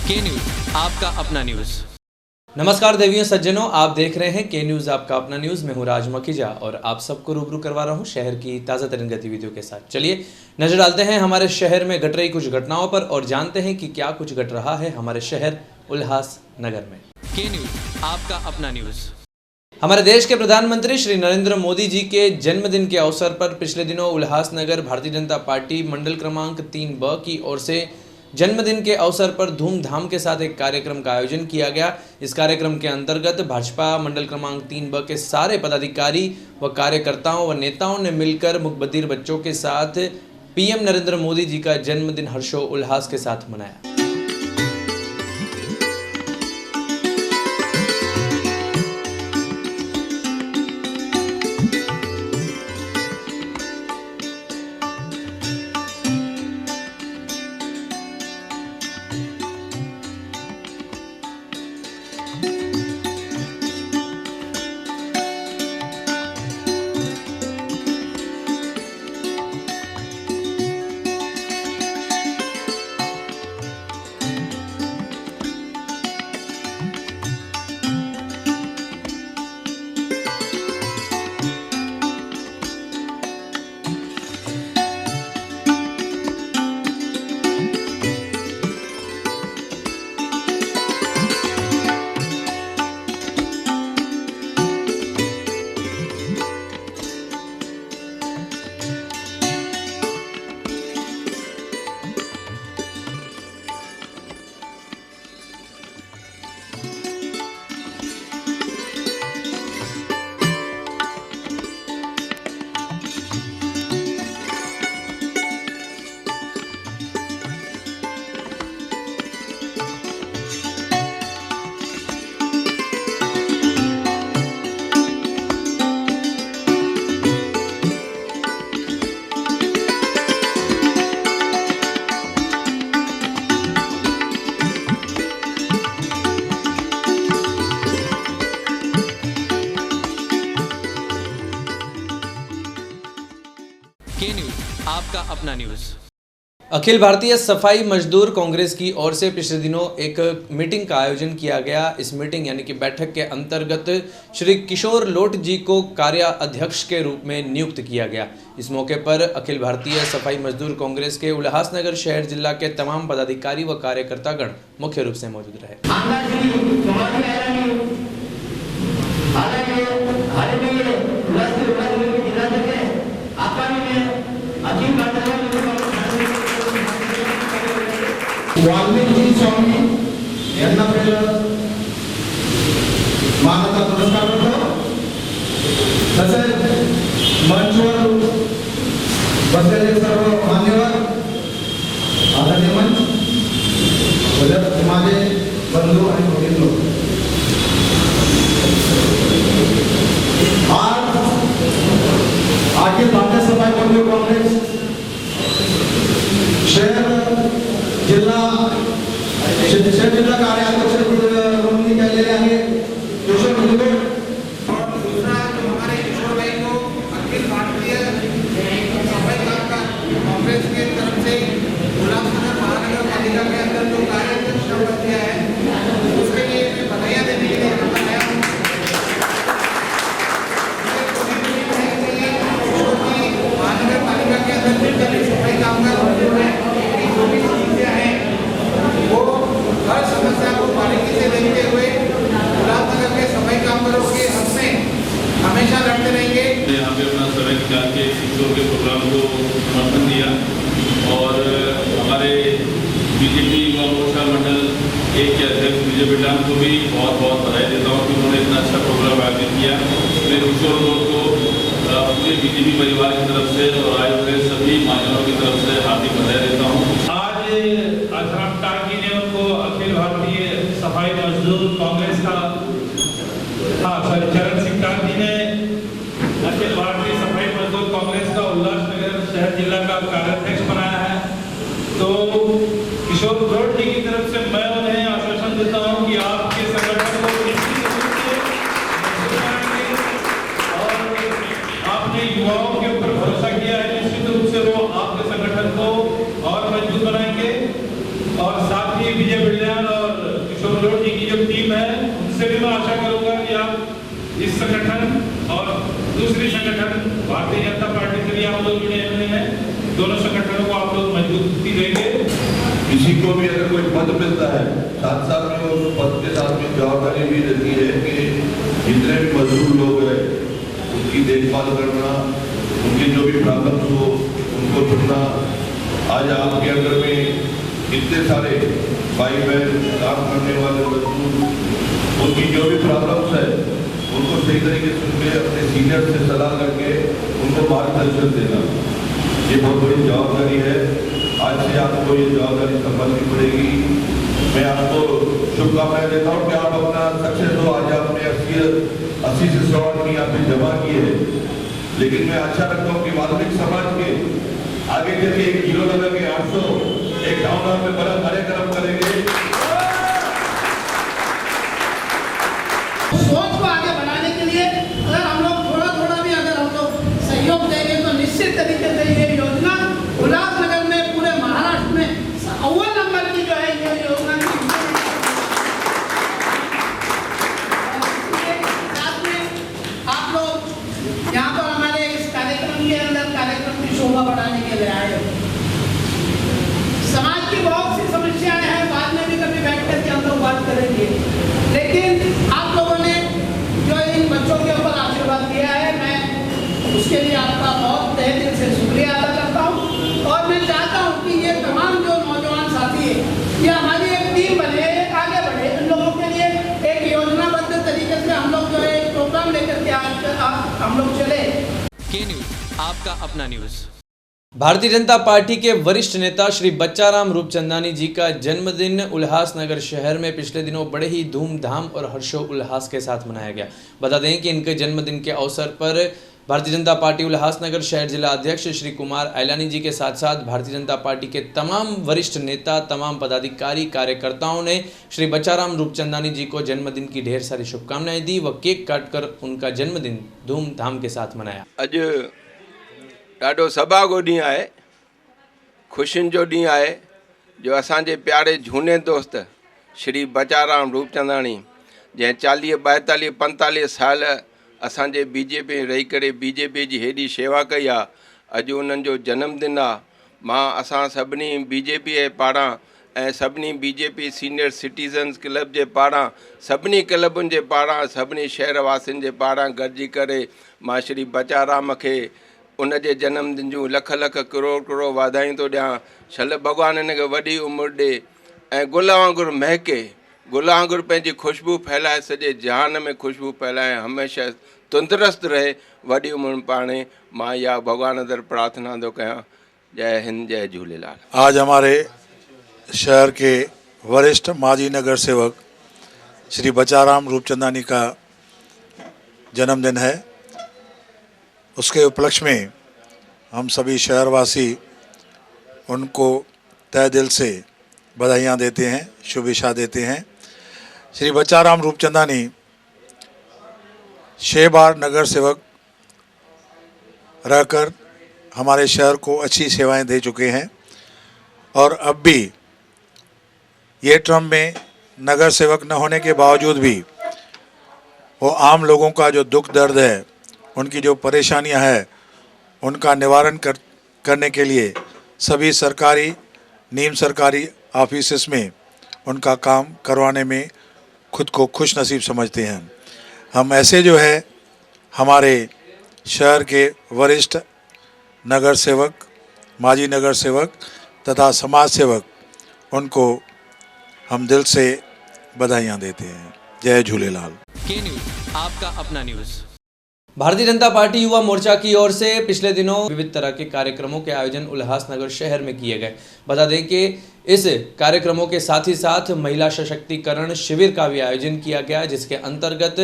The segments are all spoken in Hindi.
के न्यूज आपका अपना न्यूज। नमस्कार देवियों सज्जनों, आप देख रहे हैं के न्यूज आपका अपना न्यूज। मैं हूं राज मखीजा और आप सबको रूबरू करवा रहा हूं शहर की ताज़ा तरीन गतिविधियों के साथ। चलिए नजर डालते हैं हमारे शहर में घट रही कुछ घटनाओं पर और जानते हैं कि क्या कुछ घट रहा है हमारे शहर उल्लासनगर में। के न्यूज आपका अपना न्यूज। हमारे देश के प्रधानमंत्री श्री नरेंद्र मोदी जी के जन्मदिन के अवसर पर पिछले दिनों उल्लासनगर भारतीय जनता पार्टी मंडल क्रमांक 3B की ओर से जन्मदिन के अवसर पर धूमधाम के साथ एक कार्यक्रम का आयोजन किया गया। इस कार्यक्रम के अंतर्गत भाजपा मंडल क्रमांक 3B के सारे पदाधिकारी व कार्यकर्ताओं व नेताओं ने मिलकर मुकबधिर बच्चों के साथ पीएम नरेंद्र मोदी जी का जन्मदिन हर्षोल्लास के साथ मनाया। के न्यूज आपका अपना न्यूज। अखिल भारतीय सफाई मजदूर कांग्रेस की ओर से पिछले दिनों एक मीटिंग का आयोजन किया गया। इस मीटिंग यानी कि बैठक के अंतर्गत श्री किशोर लोट जी को कार्याध्यक्ष के रूप में नियुक्त किया गया। इस मौके पर अखिल भारतीय सफाई मजदूर कांग्रेस के उल्लासनगर शहर जिला के तमाम पदाधिकारी व कार्यकर्तागण मुख्य रूप से मौजूद रहे। वाल्मिकी स्वामी यांना पहिलं मानाचा पुरस्कार मिळतो। तसेच मंचवर बसलेले सर्व मान्यवर आदरणीय मंच माझे बंधू आणि भगिनींनो, आज अखिल भारतीय सफाई मजदूर काँग्रेस शहर जिल्हा कार्याध्यक्ष म्हणून निघालेले आहे किशोर मुंडे और दूसरा जो हमारे किशोर भाई को अखिल भारतीय सफाई कांग्रेस की तरफ से उल्लासनगर महानगर पालिका के अंदर जो कार्याध्यक्ष पद दिया है उसके लिए मैं बधाई देने के लिए यहाँ पर आया हूँ। महानगर पालिका के अंदर जितने सफाई कामगार मौजूद हैं, जो भी समस्या है वो हर समस्या को बारीकी से देखते हुए उल्लासनगर के सफाई कामगारों के हक में हमेशा लड़ते रहेंगे। यहाँ पे अपना समय निकाल के किशोर के प्रोग्राम को समर्थन दिया और हमारे बीजेपी युवा मोर्चा मंडल 1 के अध्यक्ष विजय बिटान को भी बहुत बहुत बधाई देता हूँ कि उन्होंने इतना अच्छा प्रोग्राम आयोजित किया। मैं किशोर लोग को पूरे बीजेपी परिवार की तरफ से और आए हुए सभी महाजनों की तरफ से हार्दिक बधाई देता हूँ। अशरफ टाकी ने उनको अखिल भारतीय सफाई मजदूर कांग्रेस का चरण सिंह टाकी ने अखिल भारतीय सफाई मजदूर कांग्रेस का उल्लासनगर शहर जिला का कार्याध्यक्ष बनाया है। तो किशोर लोट जी की तरफ से मैं उन्हें आश्वासन देता हूं कि आपके संगठन को निश्चित रूप से और आपने युवाओं के ऊपर भरोसा किया है, निश्चित रूप से वो आपके संगठन को और मजबूत बनाएंगे। और साथ ही विजय बिल्डियान और टीम है उनसे भी मैं आशा करूंगा कि आप इस संगठन और दूसरी संगठन भारतीय जनता पार्टी से भी आप लोग जुड़े हुए हैं, दोनों संगठनों को आप लोग मजबूती देंगे। किसी को भी अगर कोई पद मिलता है, साथ साथ में वो पद के साथ में जवाबदारी भी रहती है कि जितने भी मजदूर लोग हैं उनकी देखभाल करना, उनके जो भी प्रॉब्लम्स हो उनको सुनना। आज आपके अंदर में इतने सारे भाई बहन काम करने वाले मजदूर, उनकी जो भी प्रॉब्लम्स है उनको सही तरीके से सुन के अपने सीनियर से सलाह करके उनको मार्गदर्शन देना, ये बहुत बड़ी जवाबदारी है। आज से आपको ये जवाबदारी संभालनी पड़ेगी। मैं आपको शुभकामनाएं देता हूँ कि आप अपना सक्सेस हो। आज आपने 80 से 100 आदमी यहाँ पे जमा किए हैं, लेकिन मैं आशा रखता हूँ कि वाल्मीकि समाज के आगे चल के 1 किलो नगर के 800 एक टाउन हॉल में बड़ा कार्यक्रम करेंगे। सोच को आगे बढ़ाने के लिए अगर हम लोग थोड़ा भी अगर हम लोग सहयोग देंगे तो निश्चित तरीके से ये योजना उल्लासनगर में पूरे महाराष्ट्र में अव्वल नंबर की जो है ये योजना साथ में आप लोग यहाँ पर हमारे इस कार्यक्रम के अंदर कार्यक्रम की शोभा बढ़ाने के लिए आए हो। समाज की बहुत सी समस्याएं हैं, बाद में भी कभी बैठ करके हम लोग बात करेंगे, लेकिन आप लोगों ने जो इन बच्चों के ऊपर आशीर्वाद दिया है, मैं उसके लिए आपका बहुत तहे दिल से शुक्रिया अदा करता हूँ। और मैं चाहता हूँ कि ये तमाम जो नौजवान साथी है ये हमारी एक टीम बने, आगे बढ़े, इन लोगों के लिए एक योजनाबद्ध तरीके से हम लोग जो है एक प्रोग्राम लेकर के हम लोग चले। के न्यूज, आपका अपना न्यूज। भारतीय जनता पार्टी के वरिष्ठ नेता श्री बच्चाराम रूपचंदानी जी का जन्मदिन उल्लासनगर शहर में पिछले दिनों बड़े ही धूमधाम और हर्षोल्लास के साथ मनाया गया। बता दें कि इनके जन्मदिन के अवसर पर भारतीय जनता पार्टी उल्लासनगर शहर जिला अध्यक्ष श्री कुमार आयलानी जी के साथ साथ भारतीय जनता पार्टी के तमाम वरिष्ठ नेता, तमाम पदाधिकारी, कार्यकर्ताओं ने श्री बच्चाराम रूपचंदानी जी को जन्मदिन की ढेर सारी शुभकामनाएं दी व केक काटकर उनका जन्मदिन धूमधाम के साथ मनाया। अॼु ॾाढो सभागो ॾींहुं आहे, ख़ुशियुनि जो ॾींहुं आहे, जो असांजे प्यारे झूने दोस्त श्री बच्चाराम रूपचंदानी जंहिं 40, 42, 45 साल असांजे बीजेपी में रही करे बीजेपी जी हेॾी शेवा कई आहे। अॼु उन्हनि जो जन्मदिन आहे। मां असां सभिनी बीजेपी जे पारां ऐं सभिनी बीजेपी सीनियर सिटीज़न्स क्लब जे पारां, सभिनी क्लबुनि जे पारां, सभिनी शहरवासियुनि जे पारां गॾिजी करे मां श्री बच्चाराम खे उन जे जन्मदिन जूं लख लख करोड़ करोड़ वाधायूं थो ॾियां। छल भॻवानु हिन खे वॾी उमिरि ॾे ऐं गुल वांगुरु महके, गुल वांगुरु पंहिंजी ख़ुशबू फैलाए, सॼे जहान में ख़ुशबू फैलाए, हमेशह तंदुरुस्त रहे, वॾी उमिरि पाणे। मां इहा भॻवान दर प्रार्थना थो कयां। जय हिंद, जय झूलेलाल। आज हमारे शहर के वरिष्ठ माजी नगर सेवक श्री बच्चाराम रूपचंदानी का जन्मदिन है। उसके उपलक्ष्य में हम सभी शहरवासी उनको तहे दिल से बधाइयाँ देते हैं, शुभेच्छा देते हैं। श्री बच्चाराम रूपचंदानी 6 बार नगर सेवक रहकर हमारे शहर को अच्छी सेवाएं दे चुके हैं और अब भी ये टर्म में नगर सेवक न होने के बावजूद भी वो आम लोगों का जो दुख दर्द है, उनकी जो परेशानियां हैं, उनका निवारण करने के लिए सभी सरकारी, नीम सरकारी ऑफिसेस में उनका काम करवाने में खुद को खुश नसीब समझते हैं। हम ऐसे जो है हमारे शहर के वरिष्ठ नगर सेवक, माजी नगर सेवक तथा समाज सेवक, उनको हम दिल से बधाइयाँ देते हैं। जय झूलेलाल। के न्यूज, आपका अपना न्यूज। भारतीय जनता पार्टी युवा मोर्चा की ओर से पिछले दिनों विविध तरह के कार्यक्रमों के आयोजन उल्लासनगर शहर में किए गए। बता दें कि इस कार्यक्रमों के साथ ही साथ महिला सशक्तिकरण शिविर का भी आयोजन किया गया, जिसके अंतर्गत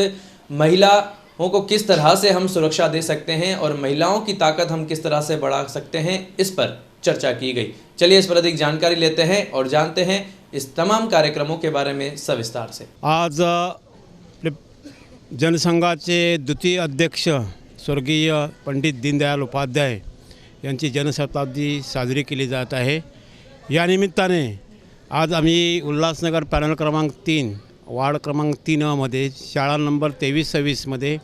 महिलाओं को किस तरह से हम सुरक्षा दे सकते हैं और महिलाओं की ताकत हम किस तरह से बढ़ा सकते हैं, इस पर चर्चा की गई। चलिए इस पर अधिक जानकारी लेते हैं और जानते हैं इस तमाम कार्यक्रमों के बारे में सविस्तार से। आज जनसंघाचे द्वितीय अध्यक्ष स्वर्गीय पंडित दीनदयाल उपाध्याय यांची जनशताब्दी साजरी केली जात आहे। या निमित्ताने आज आम्ही उल्हासनगर पॅनल क्रमांक 3 वार्ड क्रमांक 3मध्ये शाळा नंबर 23-26मध्ये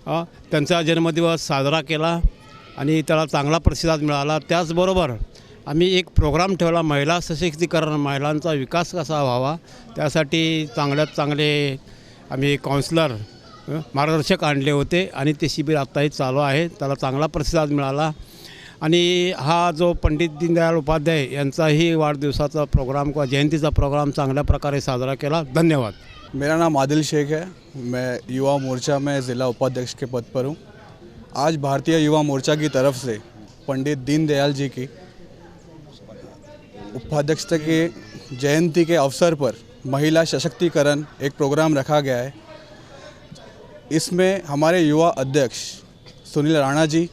त्यांचा जन्मदिवस साजरा केला आणि त्याला चांगला प्रतिसाद मिळाला. त्याचबरोबर आम्ही एक प्रोग्राम ठेवला, महिला सशक्तीकरण, महिलांचा विकास कसा व्हावा त्यासाठी चांगल्यात चांगले आम्ही काउन्सिलर मार्गदर्शक आणले होते आणि ते शिबिर आत्ताही चालू आहे. त्याला चांगला प्रतिसाद मिळाला आणि हा जो पंडित दीनदयाल उपाध्याय यांचाही वाढदिवसाचा प्रोग्राम किंवा जयंतीचा प्रोग्राम चांगल्या प्रकारे साजरा केला. धन्यवाद. मेरा नाम आदिल शेख है, मैं युवा मोर्चा में ज़िला उपाध्यक्ष के पद पर हूँ. आज भारतीय युवा मोर्चा की तरफ से पंडित दीनदयाल जी की उपाध्यक्षता की जयंती के अवसर पर महिला सशक्तिकरण एक प्रोग्राम रखा गया है. इसमें हमारे युवा अध्यक्ष सुनील राणा जी,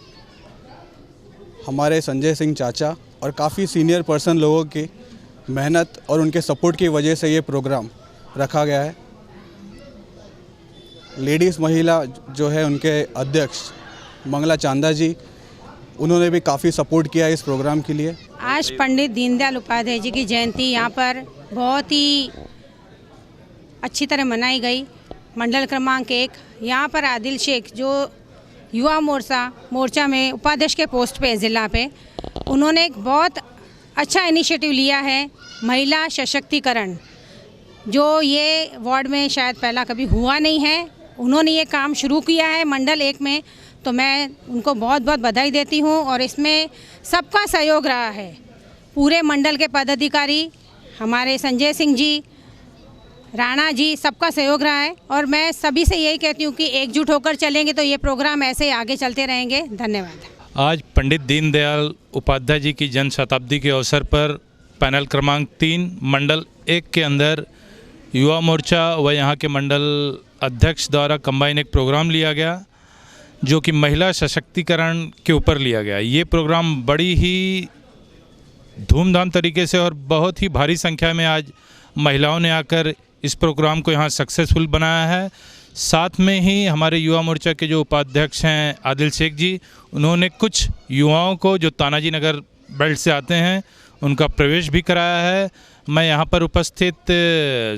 हमारे संजय सिंह चाचा और काफ़ी सीनियर पर्सन लोगों की मेहनत और उनके सपोर्ट की वजह से ये प्रोग्राम रखा गया है. लेडीज़ महिला जो है उनके अध्यक्ष मंगला चांदा जी, उन्होंने भी काफ़ी सपोर्ट किया इस प्रोग्राम के लिए. आज पंडित दीनदयाल उपाध्याय जी की जयंती यहाँ पर बहुत ही अच्छी तरह मनाई गई. मंडल क्रमांक 1 यहाँ पर आदिल शेख जो युवा मोर्चा में उपाध्यक्ष के पोस्ट पे ज़िला पे, उन्होंने एक बहुत अच्छा इनिशिएटिव लिया है महिला सशक्तिकरण, जो ये वार्ड में शायद पहला कभी हुआ नहीं है. उन्होंने ये काम शुरू किया है मंडल 1 में, तो मैं उनको बहुत बहुत बधाई देती हूँ. और इसमें सबका सहयोग रहा है, पूरे मंडल के पदाधिकारी, हमारे संजय सिंह जी, राणा जी, सबका सहयोग रहा है. और मैं सभी से यही कहती हूँ कि एकजुट होकर चलेंगे तो ये प्रोग्राम ऐसे ही आगे चलते रहेंगे. धन्यवाद. आज पंडित दीनदयाल उपाध्याय जी की जन्म शताब्दी के अवसर पर पैनल क्रमांक 3 मंडल 1 के अंदर युवा मोर्चा व यहाँ के मंडल अध्यक्ष द्वारा कंबाइन एक प्रोग्राम लिया गया, जो कि महिला सशक्तिकरण के ऊपर लिया गया. ये प्रोग्राम बड़ी ही धूमधाम तरीके से और बहुत ही भारी संख्या में आज महिलाओं ने आकर इस प्रोग्राम को यहाँ सक्सेसफुल बनाया है. साथ में ही हमारे युवा मोर्चा के जो उपाध्यक्ष हैं आदिल शेख जी, उन्होंने कुछ युवाओं को जो तानाजी नगर बेल्ट से आते हैं उनका प्रवेश भी कराया है. मैं यहाँ पर उपस्थित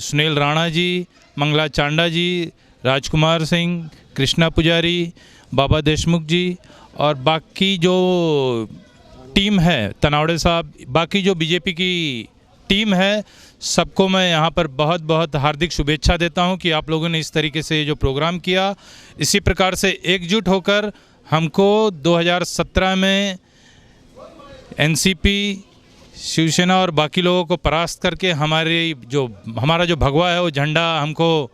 सुनील राणा जी, मंगला चांडा जी, राजकुमार सिंह, कृष्णा पुजारी, बाबा देशमुख जी और बाकी जो टीम है, तनावड़े साहब, बाकी जो बीजेपी की टीम है, सबको मैं यहाँ पर बहुत बहुत हार्दिक शुभेच्छा देता हूँ कि आप लोगों ने इस तरीके से जो प्रोग्राम किया, इसी प्रकार से एकजुट होकर हमको 2017 में एनसीपी, शिवसेना और बाकी लोगों को परास्त करके हमारा जो भगवा है वो झंडा हमको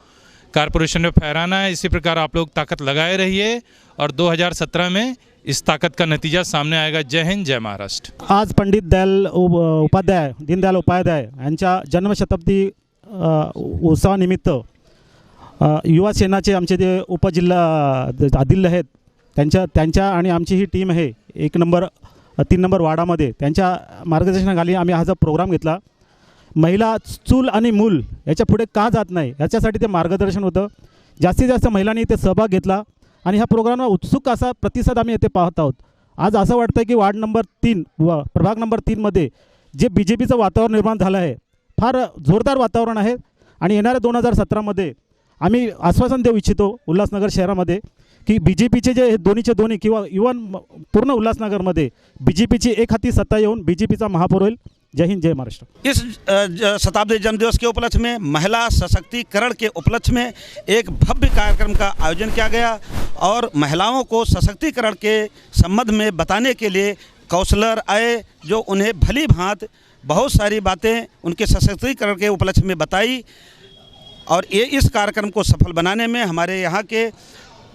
कारपोरेशन में फहराना है. इसी प्रकार आप लोग ताकत लगाए रहिए और 2017 में इस ताकत का नतीजा सामने आएगा. जय हिंद, जय महाराष्ट्र. आज पंडित दीनदयाल उपाध्याय यांच्या जन्मशताब्दी उत्सवानिमित्त युवा सेनाचे आमचे जे उपजिल्हा आदिल आहेत त्यांच्या आणि आमची ही टीम आहे 3 नंबर वार्डामध्ये, त्यांच्या मार्गदर्शनाखाली आम्ही हा जो प्रोग्राम घेतला. महिला चूल आणि मूल याच्या पुढे का जात नाही याच्यासाठी ते मार्गदर्शन होतं. जास्तीत जास्त महिलांनी ते सहभाग घेतला आणि ह्या प्रोग्रामला उत्सुक असा प्रतिसाद आम्ही येथे पाहत आहोत. आज असं वाटतं की वार्ड नंबर 3 व प्रभाग नंबर 3मध्ये जे BJPचं वातावरण निर्माण झालं आहे, फार जोरदार वातावरण आहे. आणि येणाऱ्या 2017मध्ये आम्ही आश्वासन देऊ इच्छितो उल्हासनगर शहरामध्ये की BJPचे जे दोन्हीचे दोन्ही किंवा इवन पूर्ण उल्हासनगरमध्ये BJPची एक हाती सत्ता येऊन BJPचा महापौर होईल. जय हिंद, जय महाराष्ट्र. इस शताब्दी जन्मदिवस के उपलक्ष्य में, महिला सशक्तिकरण के उपलक्ष्य में एक भव्य कार्यक्रम का आयोजन किया गया और महिलाओं को सशक्तिकरण के संबंध में बताने के लिए काउंसलर आए, जो उन्हें भली भांति बहुत सारी बातें उनके सशक्तिकरण के उपलक्ष्य में बताई. और ये इस कार्यक्रम को सफल बनाने में हमारे यहाँ के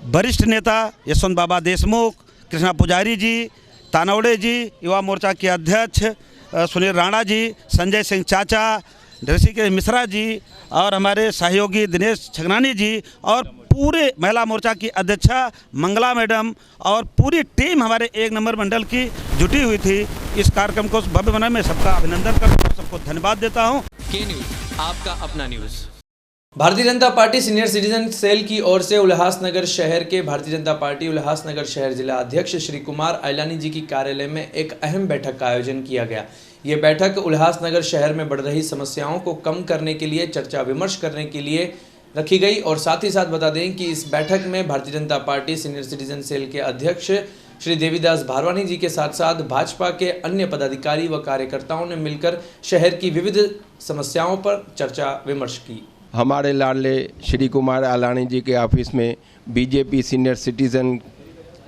वरिष्ठ नेता यशवंत बाबा देशमुख, कृष्णा पुजारी जी, तानवड़े जी, युवा मोर्चा के अध्यक्ष सुनील राणा जी, संजय सिंह चाचा, ऋषिकेश मिश्रा जी और हमारे सहयोगी दिनेश छगनानी जी और पूरे महिला मोर्चा की अध्यक्षा मंगला मैडम और पूरी टीम हमारे 1 नंबर मंडल की जुटी हुई थी. इस कार्यक्रम को भव्य बनाने में सबका अभिनंदन करता हूँ, सबको धन्यवाद देता हूँ. के न्यूज़, आपका अपना news. Bharatiya Janata party senior citizen cell की ओर से उल्लासनगर शहर के भारतीय जनता पार्टी उल्लासनगर शहर जिला अध्यक्ष श्री कुमार आइलानी जी की कार्यालय में एक अहम बैठक का आयोजन किया गया. ये बैठक उल्लासनगर शहर में बढ़ रही समस्याओं को कम करने के लिए चर्चा विमर्श करने के लिए रखी गई। और साथ ही साथ बता दें कि इस बैठक में Bharatiya Janata party senior citizen cell के अध्यक्ष श्री देवीदास भारवानी जी के साथ साथ भाजपा के अन्य पदाधिकारी व कार्यकर्ताओं ने मिलकर शहर की विविध समस्याओं पर चर्चा विमर्श की। हमारे लाडले श्री कुमार आलानी जी के ऑफिस में बीजेपी सीनियर सिटीज़न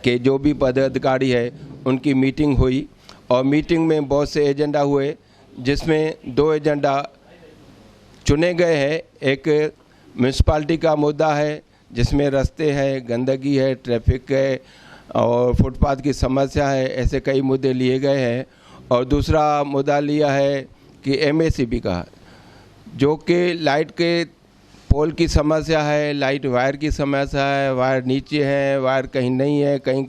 के जो भी पदाधिकारी है उनकी मीटिंग हुई और मीटिंग में बहुत से एजेंडा हुए, जिसमें 2 एजेंडा चुने गए हैं। एक म्यूनसिपाल्टी का मुद्दा है जिसमें रास्ते हैं, गंदगी है, ट्रैफिक है और फुटपाथ की समस्या है, ऐसे कई मुद्दे लिए गए हैं। और दूसरा मुद्दा लिया है कि MACB का, जो कि लाइट के पोल की समस्या है, लाइट वायर की समस्या है, वायर नीचे है, वायर कहीं नहीं है, कहीं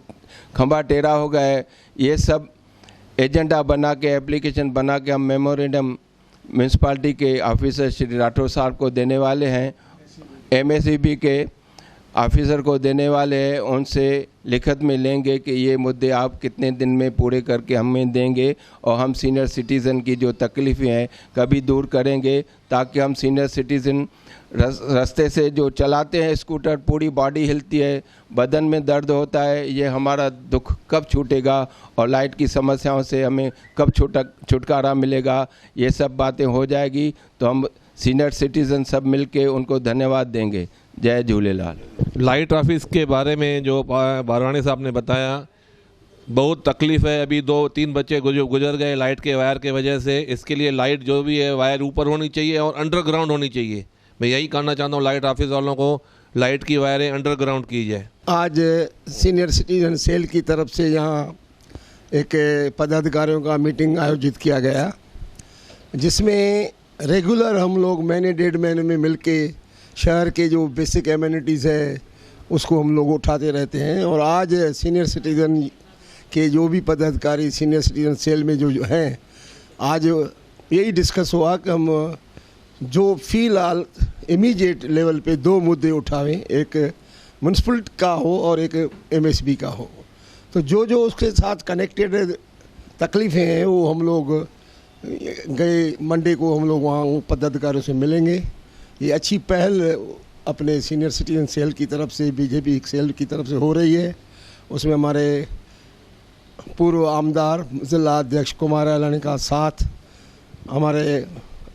खंभा टेढ़ा हो गया है। ये सब एजेंडा बना के, एप्लीकेशन बना के हम मेमोरेंडम म्यूनसिपाल्टी के ऑफिसर श्री राठौर साहब को देने वाले हैं, MACB के ऑफिसर को देने वाले हैं। उनसे लिखित में लेंगे कि ये मुद्दे आप कितने दिन में पूरे करके हमें देंगे और हम सीनियर सिटीज़न की जो तकलीफ़ें हैं कभी दूर करेंगे, ताकि हम सीनियर सिटीज़न रास्ते से जो चलाते हैं स्कूटर, पूरी बॉडी हिलती है, बदन में दर्द होता है, ये हमारा दुख कब छूटेगा और लाइट की समस्याओं से हमें कब छुटकारा मिलेगा, ये सब बातें हो जाएगी तो हम सीनियर सिटीज़न सब मिलके उनको धन्यवाद देंगे। जय झूलेलाल। लाइट ऑफिस के बारे में जो भारवानी साहब ने बताया, बहुत तकलीफ़ है। अभी 2-3 बच्चे गुजर गए लाइट के वायर के वजह से। इसके लिए लाइट जो भी है वायर ऊपर होनी चाहिए और अंडरग्राउंड होनी चाहिए। मैं यही कहना चाहता हूँ लाइट ऑफिस वालों को, लाइट की वायरें अंडरग्राउंड की जाए। आज सीनियर सिटीजन सेल की तरफ से यहाँ एक पदाधिकारियों का मीटिंग आयोजित किया गया, जिसमें रेगुलर हम लोग महीने 1.5 महीने में मिलके शहर के जो बेसिक एमिनिटीज़ है उसको हम लोग उठाते रहते हैं। और आज सीनियर सिटीज़न के जो भी पदाधिकारी सीनियर सिटीज़न सेल में जो हैं, आज यही डिस्कस हुआ कि हम जो फ़िलहाल इमीडिएट लेवल पे 2 मुद्दे उठावें, एक म्यूनसिपलिटी का हो और एक MACB का हो। तो जो उसके साथ कनेक्टेड तकलीफ़ें हैं वो हम लोग गए मंडे को हम लोग वहाँ पदाधिकारियों से मिलेंगे। ये अच्छी पहल अपने सीनियर सिटीजन सेल की तरफ से, BJP सेल की तरफ से हो रही है। उसमें हमारे पूर्व आमदार जिला अध्यक्ष कुमार आलानी का साथ, हमारे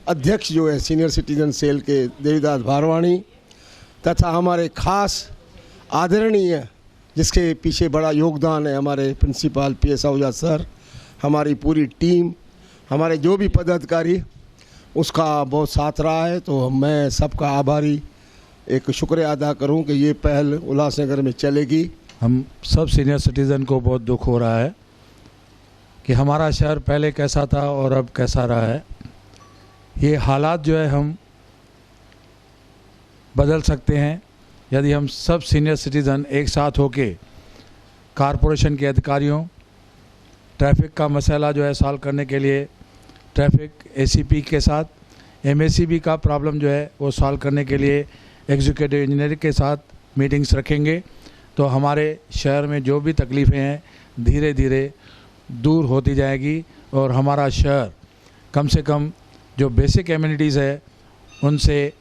अध्यक्ष जो है सीनियर सिटीजन सेल के देवीदास भारवानी, तथा हमारे खास आदरणीय जिसके पीछे बड़ा योगदान है हमारे प्रिंसिपल PS आहूजा सर, हमारी पूरी टीम, हमारे जो भी पदाधिकारी, उसका बहुत साथ रहा है। तो मैं सबका आभारी एक शुक्रिया अदा करूं कि ये पहल उल्लासनगर में चलेगी। हम सब सीनियर सिटीज़न को बहुत दुख हो रहा है कि हमारा शहर पहले कैसा था और अब कैसा रहा है। ये हालात जो है हम बदल सकते हैं यदि हम सब सीनियर सिटीज़न एक साथ होके कारपोरेशन के अधिकारियों, ट्रैफिक का मसला जो है सॉल्व करने के लिए ट्रैफिक ACP के साथ, MACB का प्रॉब्लम जो है वो सॉल्व करने के लिए एग्जीक्यूटिव इंजीनियर के साथ मीटिंग्स रखेंगे, तो हमारे शहर में जो भी तकलीफ़ें हैं धीरे धीरे दूर होती जाएगी और हमारा शहर कम से कम जो बेसिक एमिनिटीज़ है उनसे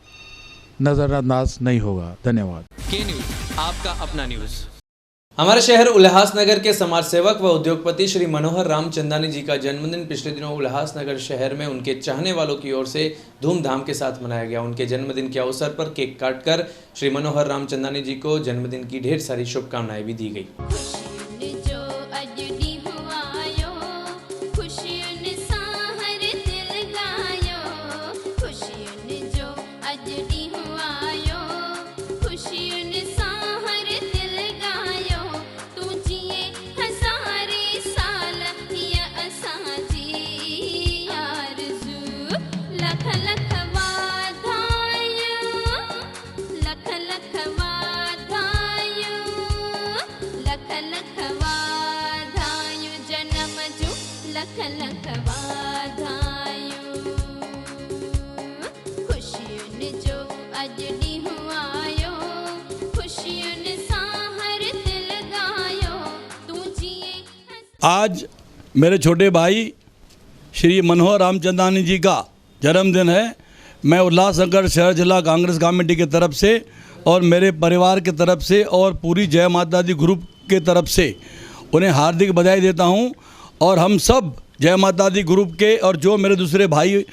नज़रअंदाज नहीं होगा। धन्यवाद। के न्यूज़, आपका अपना न्यूज़। हमारे शहर उल्लासनगर के समाज सेवक व उद्योगपति श्री मनोहर रामचंदानी जी का जन्मदिन पिछले दिनों उल्लासनगर शहर में उनके चाहने वालों की ओर से धूमधाम के साथ मनाया गया। उनके जन्मदिन के अवसर पर केक काटकर श्री मनोहर रामचंदानी जी को जन्मदिन की ढेर सारी शुभकामनाएं भी दी गई। आज मेरे छोटे भाई श्री मनोहर रामचंदानी जी का जन्मदिन है। मैं उल्लासनगर शहर जिला कांग्रेस कमेटी की तरफ से और मेरे परिवार की तरफ से और पूरी जय माता दी ग्रुप के तरफ से उन्हें हार्दिक बधाई देता हूं। और हम सब जय माता दी ग्रुप के और जो मेरे दूसरे भाई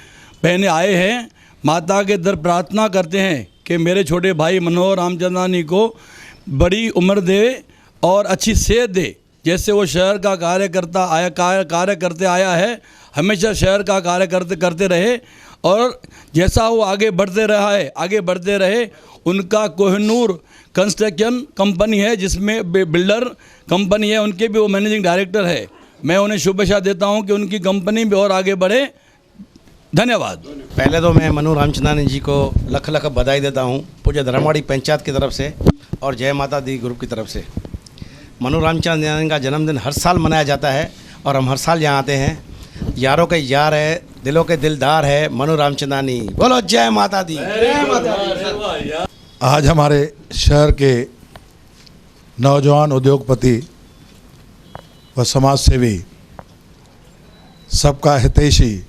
बहनें आए हैं, माता के दर प्रार्थना करते हैं कि मेरे छोटे भाई मनोहर रामचंदानी को बड़ी उम्र दे और अच्छी सेहत दे। जैसे वो शहर का कार्य करते आया है, हमेशा शहर का कार्य करते रहे और जैसा वो आगे बढ़ते रहे। उनका कोहिनूर कंस्ट्रक्शन कंपनी है जिसमें बिल्डर कंपनी है, उनके भी वो मैनेजिंग डायरेक्टर है। मैं उन्हें शुभेच्छा देता हूं कि उनकी कंपनी भी और आगे बढ़े। धन्यवाद। पहले तो मैं मनोहर रामचंदानी जी को लख लख बधाई देता हूं, पूज्य धर्मवाड़ी पंचायत की तरफ से और जय माता दी ग्रुप की तरफ से। मनोहर रामचंदानी का जन्मदिन हर साल मनाया जाता है और हम हर साल यहाँ आते हैं। यारों के यार है, दिलों के दिलदार है मनोहर रामचंदानी। बोलो जय माता दी। आज हमारे शहर के नौजवान उद्योगपति व समाज सेवी, सबका हितैषी,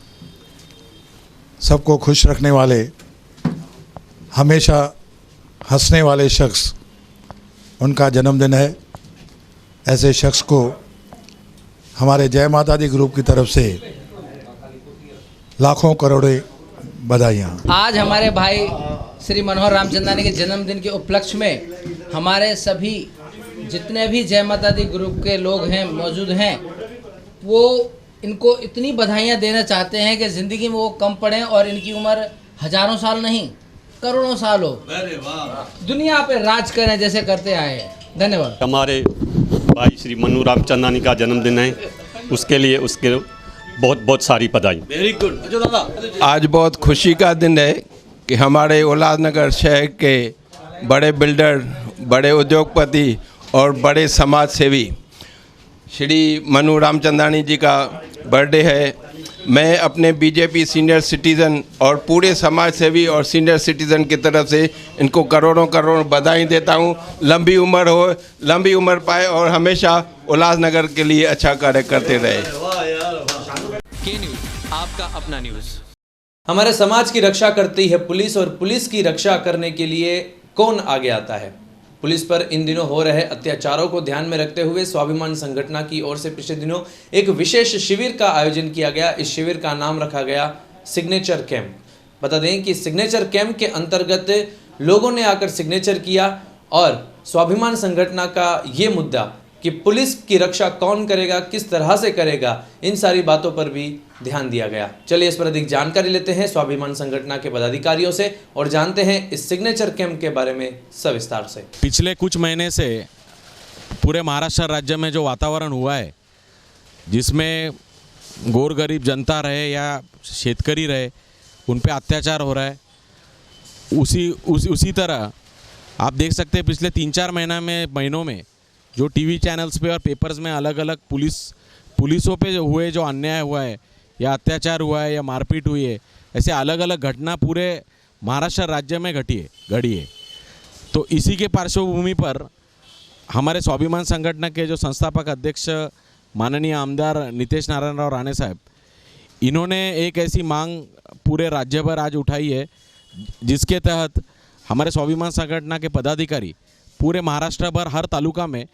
सबको खुश रखने वाले, हमेशा हंसने वाले शख्स, उनका जन्मदिन है। ऐसे शख्स को हमारे जय माता दी ग्रुप की तरफ से लाखों करोड़ों बधाइयाँ। आज हमारे भाई श्री मनोहर रामचंदानी के जन्मदिन के उपलक्ष्य में हमारे सभी जितने भी जय माता दी ग्रुप के लोग हैं मौजूद हैं, वो इनको इतनी बधाइयाँ देना चाहते हैं कि ज़िंदगी में वो कम पड़ें और इनकी उम्र हजारों साल नहीं करोड़ों साल हो, दुनिया पे राज करें जैसे करते आए हैं। धन्यवाद। हमारे भाई श्री मनोहर रामचंदानी का जन्मदिन है, उसके लिए उसके बहुत बहुत सारी बधाई। Very good. आज बहुत खुशी का दिन है कि हमारे उल्लासनगर शहर के बड़े बिल्डर, बड़े उद्योगपति और बड़े समाज सेवी श्री मनोहर रामचंदानी जी का बर्थडे है। मैं अपने बीजेपी सीनियर सिटीज़न और पूरे समाज सेवी और सीनियर सिटीज़न की तरफ से इनको करोड़ों करोड़ बधाई देता हूँ। लंबी उम्र हो, लंबी उम्र पाए और हमेशा उल्लासनगर के लिए अच्छा कार्य करते रहे। के न्यूज़, आपका अपना न्यूज़। हमारे समाज की रक्षा करती है पुलिस और पुलिस की रक्षा करने के लिए कौन आगे आता है? पुलिस पर इन दिनों हो रहे अत्याचारों को ध्यान में रखते हुए स्वाभिमान संगठन की ओर से पिछले दिनों एक विशेष शिविर का आयोजन किया गया। इस शिविर का नाम रखा गया सिग्नेचर कैंप। बता दें कि सिग्नेचर कैंप के अंतर्गत लोगों ने आकर सिग्नेचर किया और स्वाभिमान संगठन का ये मुद्दा कि पुलिस की रक्षा कौन करेगा, किस तरह से करेगा, इन सारी बातों पर भी ध्यान दिया गया। चलिए इस पर अधिक जानकारी लेते हैं स्वाभिमान संगठन के पदाधिकारियों से और जानते हैं इस सिग्नेचर कैंप के बारे में सविस्तार से। पिछले कुछ महीने से पूरे महाराष्ट्र राज्य में जो वातावरण हुआ है, जिसमें गोर गरीब जनता रहे या शेतकरी रहे, उन पे अत्याचार हो रहा है, उसी तरह आप देख सकते हैं पिछले 3-4 महीनों में जो टीवी चैनल्स पे और पेपर्स में अलग अलग पुलिसों पे हुए जो अन्याय हुआ है या अत्याचार हुआ है या मारपीट हुई है, ऐसे अलग अलग घटना पूरे महाराष्ट्र राज्य में घटी है। तो इसी के पार्श्वभूमि पर हमारे स्वाभिमान संगठन के जो संस्थापक अध्यक्ष माननीय आमदार नितेश नारायण राव राणे साहब, इन्होंने एक ऐसी मांग पूरे राज्य भर आज उठाई है जिसके तहत हमारे स्वाभिमान संगठन के पदाधिकारी पूरे महाराष्ट्र भर हर तालुका में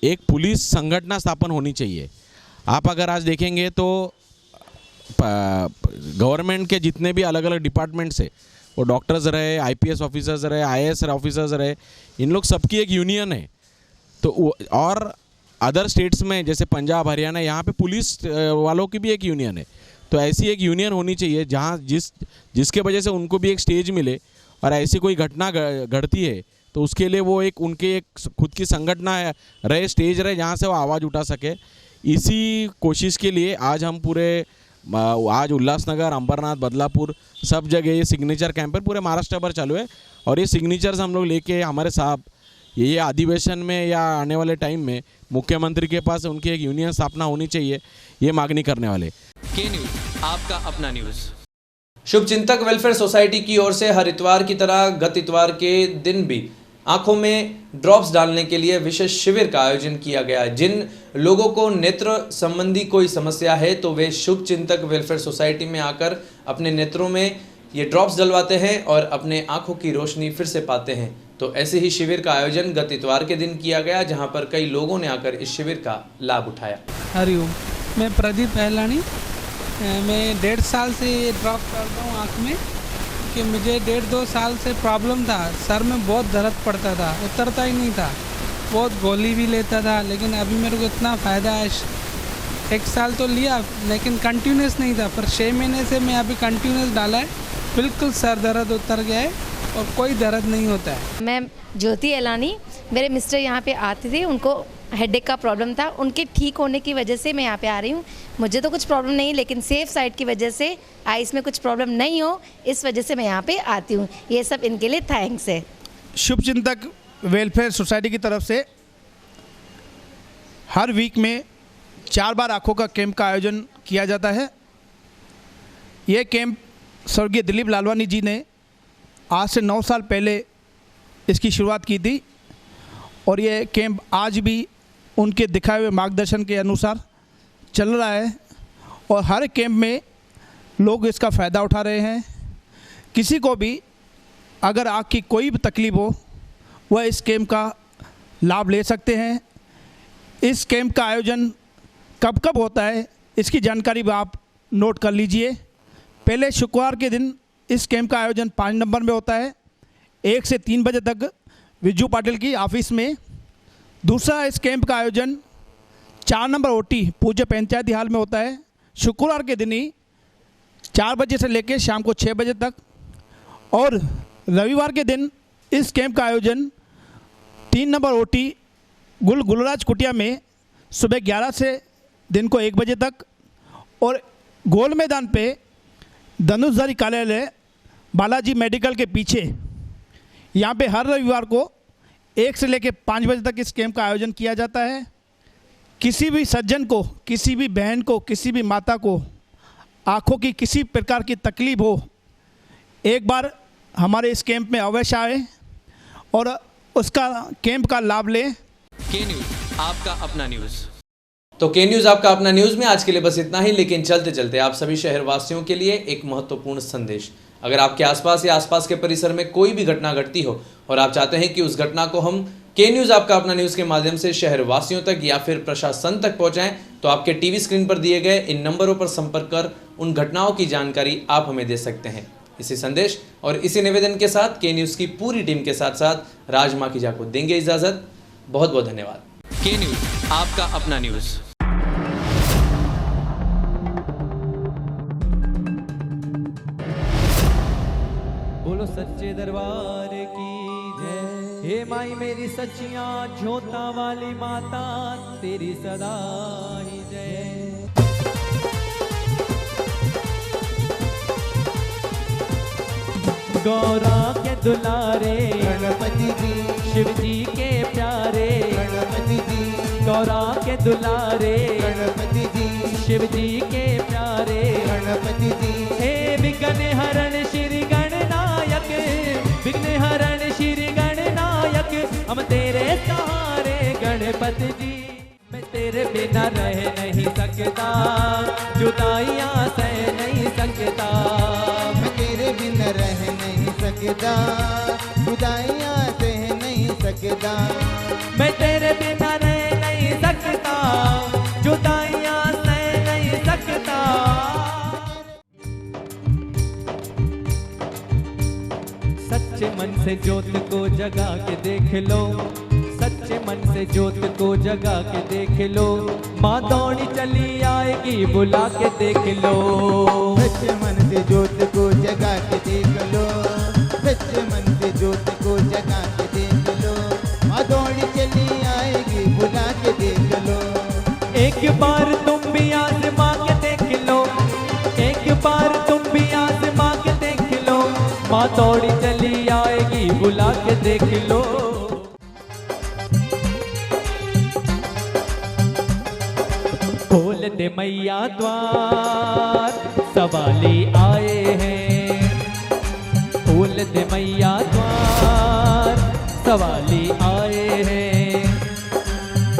एक पुलिस संगठन स्थापन होनी चाहिए। आप अगर आज देखेंगे तो गवर्नमेंट के जितने भी अलग अलग डिपार्टमेंट्स है, वो डॉक्टर्स रहे, आईपीएस ऑफिसर्स रहे, आईएएस ऑफिसर्स रहे, इन लोग सबकी एक यूनियन है। तो और अदर स्टेट्स में जैसे पंजाब, हरियाणा, यहाँ पे पुलिस वालों की भी एक यूनियन है। तो ऐसी एक यूनियन होनी चाहिए जहाँ जिसके वजह से उनको भी एक स्टेज मिले और ऐसी कोई घटना घटती है तो उसके लिए वो उनके एक खुद की संगठन रहे, स्टेज रहे, जहाँ से वो आवाज़ उठा सके। इसी कोशिश के लिए आज हम आज उल्लासनगर, अंबरनाथ, बदलापुर सब जगह ये सिग्नेचर कैंप पूरे महाराष्ट्र भर चालू है और ये सिग्नेचर्स हम लोग लेके हमारे साहब ये अधिवेशन में या आने वाले टाइम में मुख्यमंत्री के पास उनकी एक यूनियन स्थापना होनी चाहिए, ये मांगनी करने वाले। के न्यूज़, आपका अपना न्यूज़। शुभचिंतक वेलफेयर सोसाइटी की ओर से हर इतवार की तरह गत इतवार के दिन भी आंखों में ड्रॉप्स डालने के लिए विशेष शिविर का आयोजन किया गया। जिन लोगों को नेत्र संबंधी कोई समस्या है तो वे शुभ चिंतक वेलफेयर सोसाइटी में आकर अपने नेत्रों में ये ड्रॉप्स डलवाते हैं और अपने आंखों की रोशनी फिर से पाते हैं। तो ऐसे ही शिविर का आयोजन गत इतवार के दिन किया गया, जहां पर कई लोगों ने आकर इस शिविर का लाभ उठाया। हरिओम, मैं प्रदीप पहलानी, मैं 1.5 साल से ड्रॉप करता हूँ आँख में कि मुझे 1.5-2 साल से प्रॉब्लम था। सर में बहुत दर्द पड़ता था, उतरता ही नहीं था, बहुत गोली भी लेता था, लेकिन अभी मेरे को इतना फ़ायदा है। 1 साल तो लिया लेकिन कंटिन्यूस नहीं था, पर 6 महीने से मैं अभी कंटिन्यूस डाला है, बिल्कुल सर दर्द उतर गया है और कोई दर्द नहीं होता है। मैं ज्योति एलानी, मेरे मिस्टर यहाँ पे आते थे, उनको हेडेक का प्रॉब्लम था, उनके ठीक होने की वजह से मैं यहाँ पे आ रही हूँ। मुझे तो कुछ प्रॉब्लम नहीं, लेकिन सेफ साइड की वजह से आइस में कुछ प्रॉब्लम नहीं हो, इस वजह से मैं यहाँ पे आती हूँ। ये सब इनके लिए थैंक्स है। शुभ चिंतक वेलफेयर सोसाइटी की तरफ से हर वीक में 4 बार आँखों का कैंप का आयोजन किया जाता है। ये कैंप स्वर्गीय दिलीप लालवानी जी ने आज से 9 साल पहले इसकी शुरुआत की थी और ये कैंप आज भी उनके दिखाए हुए मार्गदर्शन के अनुसार चल रहा है और हर कैंप में लोग इसका फ़ायदा उठा रहे हैं। किसी को भी अगर आँख की कोई भी तकलीफ़ हो वह इस कैंप का लाभ ले सकते हैं। इस कैंप का आयोजन कब कब होता है इसकी जानकारी भी आप नोट कर लीजिए। पहले शुक्रवार के दिन इस कैंप का आयोजन 5 नंबर में होता है 1 से 3 बजे तक विजू पाटिल की ऑफिस में। दूसरा इस कैंप का आयोजन 4 नंबर ओटी पूज्य पंचायती हाल में होता है शुक्रवार के दिन ही 4 बजे से लेकर शाम को 6 बजे तक। और रविवार के दिन इस कैंप का आयोजन 3 नंबर ओटी गुलराज कुटिया में सुबह 11 से दिन को 1 बजे तक। और गोल मैदान पे धनुषधारी कार्यालय बालाजी मेडिकल के पीछे यहाँ पे हर रविवार को 1 से लेकर 5 बजे तक इस कैंप का आयोजन किया जाता है। किसी भी सज्जन को, किसी भी बहन को, किसी भी माता को आँखों की किसी प्रकार की तकलीफ हो, एक बार हमारे इस कैंप में अवश्य आए और उसका कैंप का लाभ लें। के न्यूज़, आपका अपना न्यूज़। तो के न्यूज़ आपका अपना न्यूज़ में आज के लिए बस इतना ही, लेकिन चलते चलते आप सभी शहरवासियों के लिए एक महत्वपूर्ण संदेश। अगर आपके आसपास या आसपास के परिसर में कोई भी घटना घटती हो और आप चाहते हैं कि उस घटना को हम के न्यूज़ आपका अपना न्यूज़ के माध्यम से शहरवासियों तक या फिर प्रशासन तक पहुंचाएं, तो आपके टीवी स्क्रीन पर दिए गए इन नंबरों पर संपर्क कर उन घटनाओं की जानकारी आप हमें दे सकते हैं। इसी संदेश और इसी निवेदन के साथ के न्यूज़ की पूरी टीम के साथ साथ राज माखीजा को देंगे इजाज़त। बहुत बहुत धन्यवाद। के न्यूज़, आपका अपना न्यूज़। बोलो सच्चे दरबार की जय। हे माई मेरी सच्चियां झोंता वाली माता, तेरी सदा ही जय। गौरा के दुलारे गणपति जी, शिव जी के प्यारे गणपति जी। गौरा के दुलारे गणपति जी, शिव जी के प्यारे गणपति जी। हे विघ्न हरण श्री गणनायक, विघ्न हरण श्री गणनायक, हम तेरे सहारे गणपति जी। मैं तेरे बिना रह नहीं सकता, जुदाइयां सह नहीं सकता। मैं तेरे बिना रह नहीं सकता, जुदाइयां सह नहीं सकता। मैं तेरे बिना रह नहीं सकता, जुदाइयां सह नहीं सकता। सच्चे मन से ज्योत को जगा के देख लो, सच्चे मन से ज्योत को जगा के देख लो। माँ दौड़ी चली आएगी बुला के देख लो। सच्चे मन से ज्योत को जगा के देख लो, सच्चे मन से ज्योत को जगा के देख लो। माँ दौड़ी चली आएगी बुला के देख लो। एक बार तुम भी आज़मा के देख लो, एक बार तुम भी आज़मा के देख लो। माँ दौड़ी चली आएगी बुला के देख लो। खोल दे मैया द्वार, सवाली आए हैं। खोल दे मैया द्वार, सवाली आए हैं।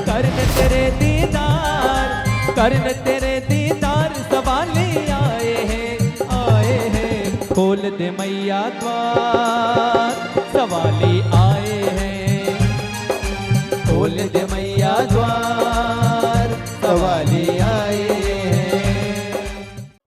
करने तेरे दीदार, करने तेरे दीदार, सवाली आए हैं। खोल दे मैया द्वार, सवाली आए हैं। खोल दे